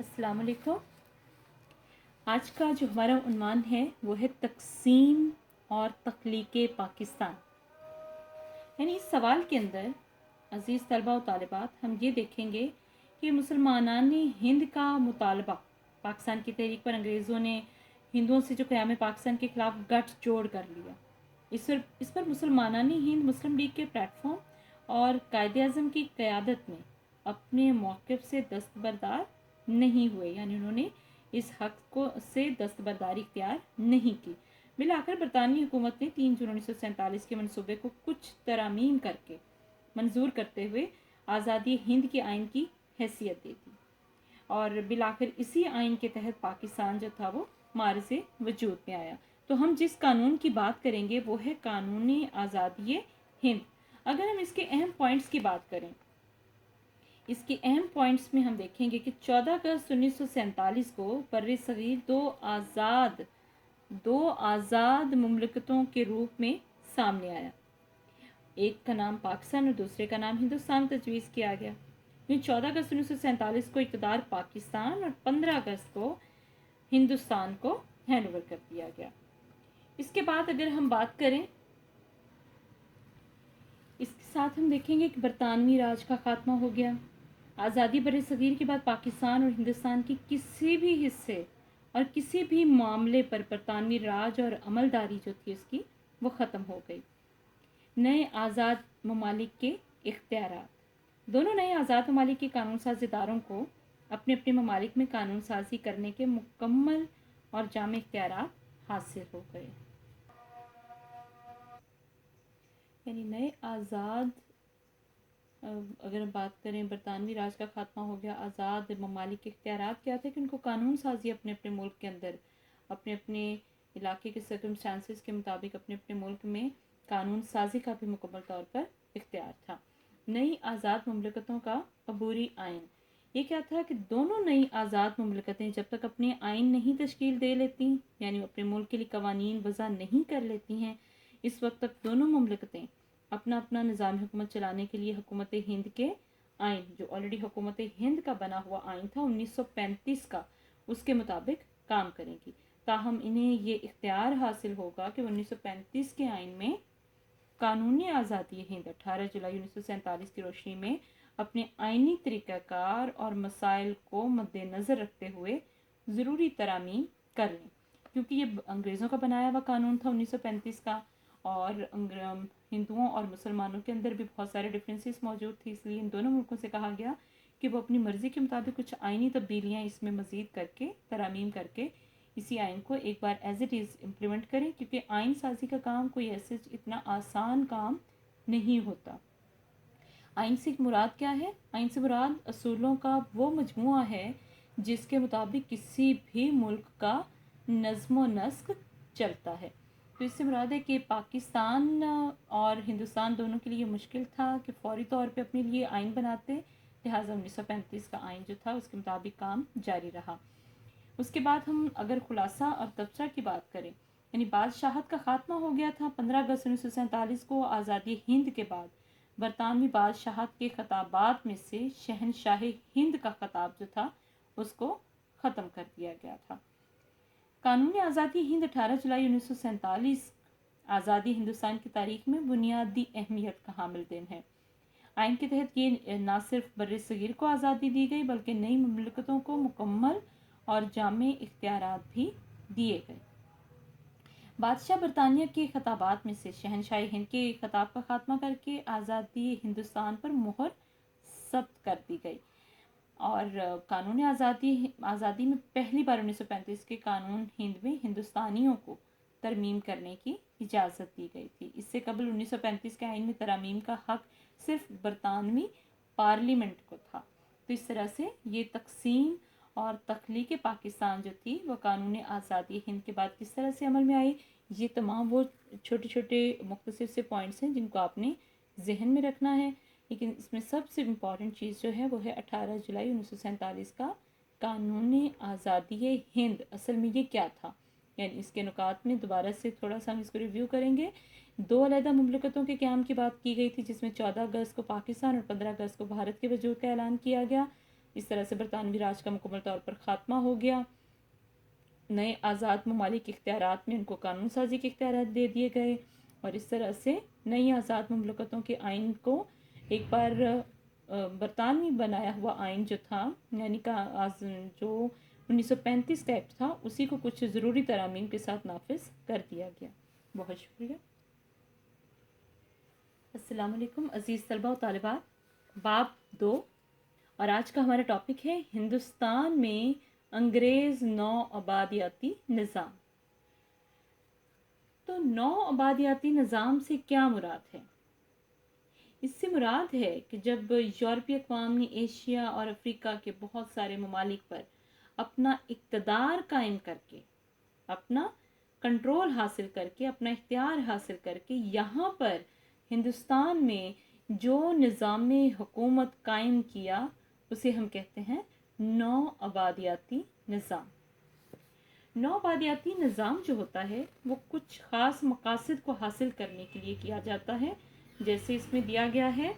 السلام علیکم۔ آج کا جو ہمارا عنوان ہے وہ ہے تقسیم اور تخلیق پاکستان۔ یعنی اس سوال کے اندر عزیز طلبہ و طالبات ہم یہ دیکھیں گے کہ مسلمانان ہند کا مطالبہ پاکستان کی تحریک پر انگریزوں نے ہندوؤں سے جو قیام پاکستان کے خلاف گٹھ جوڑ کر لیا، اس پر مسلمانان ہند مسلم لیگ کے پلیٹ فارم اور قائد اعظم کی قیادت میں اپنے موقف سے دستبردار نہیں ہوئے، یعنی انہوں نے اس حق کو سے دستبرداری اختیار نہیں کی۔ بالآخر برطانوی حکومت نے 3 جون 1947 کے منصوبے کو کچھ ترامیم کر کے منظور کرتے ہوئے آزادی ہند کے آئین کی حیثیت دے دی، اور بالآخر اسی آئین کے تحت پاکستان جو تھا وہ معرض وجود میں آیا۔ تو ہم جس قانون کی بات کریں گے وہ ہے قانون آزادی ہند۔ اگر ہم اس کے اہم پوائنٹس کی بات کریں، اس کے اہم پوائنٹس میں ہم دیکھیں گے کہ 14 اگست 1947 کو بر صغیر دو آزاد مملکتوں کے روپ میں سامنے آیا۔ ایک کا نام پاکستان اور دوسرے کا نام ہندوستان تجویز کیا گیا۔ 14 اگست 1947 کو اقتدار پاکستان اور 15 اگست کو ہندوستان کو ہینڈ اوور کر دیا گیا۔ اس کے بعد اگر ہم بات کریں، اس کے ساتھ ہم دیکھیں گے کہ برطانوی راج کا خاتمہ ہو گیا۔ آزادی بر صغیر کے بعد پاکستان اور ہندوستان کی کسی بھی حصے اور کسی بھی معاملے پر برطانوی راج اور عملداری جو تھی اس کی وہ ختم ہو گئی۔ نئے آزاد ممالک کے اختیارات، دونوں نئے آزاد ممالک کے قانون ساز اداروں کو اپنے اپنے ممالک میں قانون سازی کرنے کے مکمل اور جامع اختیارات حاصل ہو گئے۔ یعنی نئے آزاد، اگر ہم بات کریں برطانوی راج کا خاتمہ ہو گیا، آزاد ممالک کے اختیارات کیا تھے کہ ان کو قانون سازی اپنے اپنے ملک کے اندر اپنے اپنے علاقے کے سرکمسٹانسز کے مطابق اپنے اپنے ملک میں قانون سازی کا بھی مکمل طور پر اختیار تھا۔ نئی آزاد مملکتوں کا عبوری آئین، یہ کیا تھا کہ دونوں نئی آزاد مملکتیں جب تک اپنے آئین نہیں تشکیل دے لیتی، یعنی اپنے ملک کے لیے قوانین وضع نہیں کر لیتی ہیں، اس وقت تک دونوں مملکتیں اپنا اپنا نظام حکومت چلانے کے لیے حکومت ہند کے آئین، جو آلریڈی حکومت ہند کا بنا ہوا آئین تھا 1935 کا، اس کے مطابق کام کریں گی۔ تاہم انہیں یہ اختیار حاصل ہوگا کہ 1935 کے آئین میں قانون آزادی ہند 18 جولائی 1947 کی روشنی میں اپنے آئینی طریقہ کار اور مسائل کو مد نظر رکھتے ہوئے ضروری ترامیم کر لیں، کیونکہ یہ انگریزوں کا بنایا ہوا قانون تھا 1935 کا، اور ہندوؤں اور مسلمانوں کے اندر بھی بہت سارے ڈفرینسز موجود تھے، اس لیے ان دونوں ملکوں سے کہا گیا کہ وہ اپنی مرضی کے مطابق کچھ آئینی تبدیلیاں اس میں مزید کر کے ترامیم کر کے اسی آئین کو ایک بار ایز اٹ از امپلیمنٹ کریں، کیونکہ آئین سازی کا کام کوئی ایسے اتنا آسان کام نہیں ہوتا۔ آئین سے مراد کیا ہے؟ آئین سے مراد اصولوں کا وہ مجموعہ ہے جس کے مطابق کسی بھی ملک کا نظم و نسق چلتا ہے۔ تو اس سے مراد ہے کہ پاکستان اور ہندوستان دونوں کے لیے یہ مشکل تھا کہ فوری طور پہ اپنے لیے آئین بناتے، لہٰذا 1935 کا آئین جو تھا اس کے مطابق کام جاری رہا۔ اس کے بعد ہم اگر خلاصہ اور تبصرہ کی بات کریں، یعنی بادشاہت کا خاتمہ ہو گیا تھا 15 اگست 1947 کو۔ آزادی ہند کے بعد برطانوی بادشاہت کے خطابات میں سے شہنشاہ ہند کا خطاب جو تھا اس کو ختم کر دیا گیا تھا۔ قانون آزادی ہند 18 جولائی 1947 آزادی ہندوستان کی تاریخ میں بنیادی اہمیت کا حامل دن ہے۔ آئین کے تحت یہ نہ صرف بر صغیر کو آزادی دی گئی بلکہ نئی مملکتوں کو مکمل اور جامع اختیارات بھی دیے گئے۔ بادشاہ برطانیہ کے خطابات میں سے شہنشاہ ہند کے خطاب کا خاتمہ کر کے آزادی ہندوستان پر مہر ثبت کر دی گئی، اور قانون آزادی میں پہلی بار 1935 کے قانون ہند میں ہندوستانیوں کو ترمیم کرنے کی اجازت دی گئی تھی۔ اس سے قبل 1935 کے آئین میں ترامیم کا حق صرف برطانوی پارلیمنٹ کو تھا۔ تو اس طرح سے یہ تقسیم اور تخلیق پاکستان جو تھی وہ قانون آزادی ہند کے بعد کس طرح سے عمل میں آئی، یہ تمام وہ چھوٹے چھوٹے مختصر سے پوائنٹس ہیں جن کو آپ نے ذہن میں رکھنا ہے، لیکن اس میں سب سے امپورٹنٹ چیز جو ہے وہ ہے 18 جولائی 1947 کا قانون آزادی ہند۔ اصل میں یہ کیا تھا، یعنی اس کے نکات میں دوبارہ سے تھوڑا سا ہم اس کو ریویو کریں گے۔ 2 علیحدہ مملکتوں کے قیام کی بات کی گئی تھی، جس میں 14 اگست کو پاکستان اور 15 اگست کو بھارت کے وجود کا اعلان کیا گیا۔ اس طرح سے برطانوی راج کا مکمل طور پر خاتمہ ہو گیا. نئے آزاد ممالک کے اختیارات میں ان کو قانون سازی کے اختیارات دے دیے گئے، اور اس طرح سے نئی آزاد مملکتوں کے آئین کو ایک بار برطانوی بنایا ہوا آئین جو تھا، یعنی جو 1935 کا ایکٹ تھا، اسی کو کچھ ضروری ترامیم کے ساتھ نافذ کر دیا گیا. بہت شکریہ. السلام علیکم عزیز طلبہ و طالبات. باب 2، اور آج کا ہمارا ٹاپک ہے ہندوستان میں انگریز نو آبادیاتی نظام. تو نو آبادیاتی نظام سے کیا مراد ہے؟ اس سے مراد ہے کہ جب یورپی اقوام نے ایشیا اور افریقہ کے بہت سارے ممالک پر اپنا اقتدار قائم کر کے، اپنا کنٹرول حاصل کر کے، اپنا اختیار حاصل کر کے، یہاں پر ہندوستان میں جو نظام حکومت قائم کیا اسے ہم کہتے ہیں نو آبادیاتی نظام. نو آبادیاتی نظام جو ہوتا ہے وہ کچھ خاص مقاصد کو حاصل کرنے کے لیے کیا جاتا ہے، جیسے اس میں دیا گیا ہے